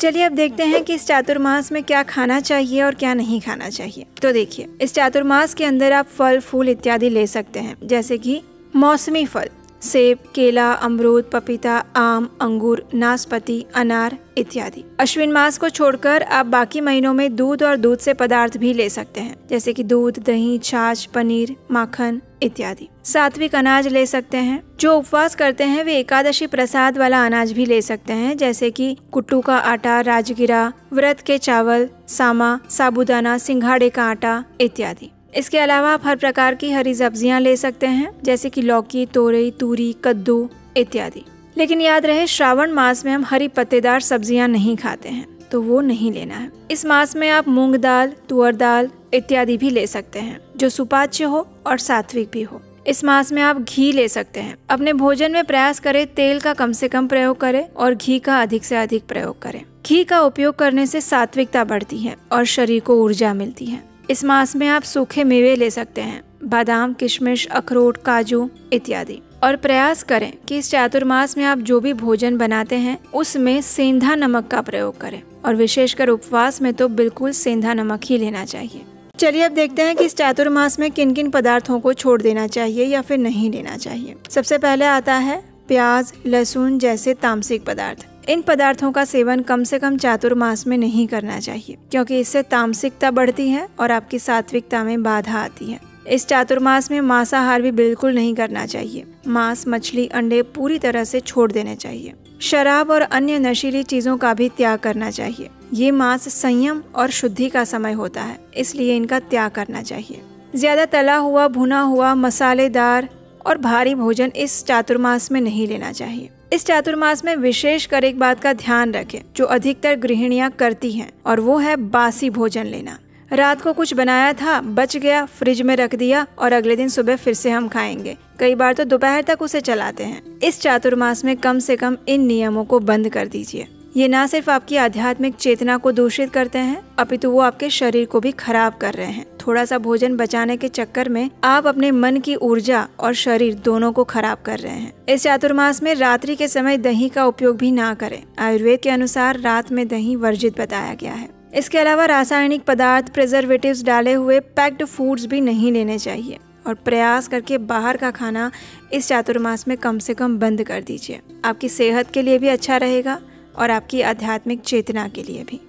चलिए अब देखते हैं कि इस चातुर्मास में क्या खाना चाहिए और क्या नहीं खाना चाहिए। तो देखिए, इस चातुर्मास के अंदर आप फल फूल इत्यादि ले सकते हैं, जैसे कि मौसमी फल, सेब, केला, अमरूद, पपीता, आम, अंगूर, नाशपाती, अनार इत्यादि। अश्विन मास को छोड़कर आप बाकी महीनों में दूध और दूध से पदार्थ भी ले सकते हैं, जैसे कि दूध, दही, छाछ, पनीर, माखन इत्यादि। सात्विक अनाज ले सकते हैं। जो उपवास करते हैं वे एकादशी प्रसाद वाला अनाज भी ले सकते हैं, जैसे कि कुट्टू का आटा, राजगिरा, व्रत के चावल, सामा, साबूदाना, सिंघाड़े का आटा इत्यादि। इसके अलावा आप हर प्रकार की हरी सब्जियां ले सकते हैं, जैसे कि लौकी, तोरई, तूरी, कद्दू इत्यादि। लेकिन याद रहे, श्रावण मास में हम हरी पत्तेदार सब्जियां नहीं खाते हैं, तो वो नहीं लेना है। इस मास में आप मूंग दाल, तुअर दाल इत्यादि भी ले सकते हैं, जो सुपाच्य हो और सात्विक भी हो। इस मास में आप घी ले सकते हैं। अपने भोजन में प्रयास करें तेल का कम से कम प्रयोग करें और घी का अधिक से अधिक प्रयोग करें। घी का उपयोग करने से सात्विकता बढ़ती है और शरीर को ऊर्जा मिलती है। इस मास में आप सूखे मेवे ले सकते हैं, बादाम, किशमिश, अखरोट, काजू इत्यादि। और प्रयास करें कि इस चातुर्मास में आप जो भी भोजन बनाते हैं उसमें सेंधा नमक का प्रयोग करें, और विशेषकर उपवास में तो बिल्कुल सेंधा नमक ही लेना चाहिए। चलिए अब देखते हैं कि इस चातुर्मास में किन किन पदार्थों को छोड़ देना चाहिए या फिर नहीं लेना चाहिए। सबसे पहले आता है प्याज, लहसुन जैसे तामसिक पदार्थ। इन पदार्थों का सेवन कम से कम चातुर्मास में नहीं करना चाहिए, क्योंकि इससे तामसिकता बढ़ती है और आपकी सात्विकता में बाधा आती है। इस चातुर्मास में मांसाहार भी बिल्कुल नहीं करना चाहिए। मांस, मछली, अंडे पूरी तरह से छोड़ देने चाहिए। शराब और अन्य नशीली चीजों का भी त्याग करना चाहिए। ये मास संयम और शुद्धि का समय होता है, इसलिए इनका त्याग करना चाहिए। ज्यादा तला हुआ, भुना हुआ, मसालेदार और भारी भोजन इस चातुर्मास में नहीं लेना चाहिए। इस चातुर्मास में विशेष कर एक बात का ध्यान रखें जो अधिकतर गृहिणियां करती हैं, और वो है बासी भोजन लेना। रात को कुछ बनाया था, बच गया, फ्रिज में रख दिया और अगले दिन सुबह फिर से हम खाएंगे। कई बार तो दोपहर तक उसे चलाते हैं। इस चातुर्मास में कम से कम इन नियमों को बंद कर दीजिए। ये न सिर्फ आपकी आध्यात्मिक चेतना को दूषित करते हैं, अपितु वो आपके शरीर को भी खराब कर रहे हैं। थोड़ा सा भोजन बचाने के चक्कर में आप अपने मन की ऊर्जा और शरीर दोनों को खराब कर रहे हैं। इस चातुर्मास में रात्रि के समय दही का उपयोग भी ना करें। आयुर्वेद के अनुसार रात में दही वर्जित बताया गया है। इसके अलावा रासायनिक पदार्थ, प्रिजर्वेटिव्स डाले हुए पैक्ड फूड्स भी नहीं लेने चाहिए, और प्रयास करके बाहर का खाना इस चातुर्मास में कम से कम बंद कर दीजिए। आपकी सेहत के लिए भी अच्छा रहेगा और आपकी आध्यात्मिक चेतना के लिए भी।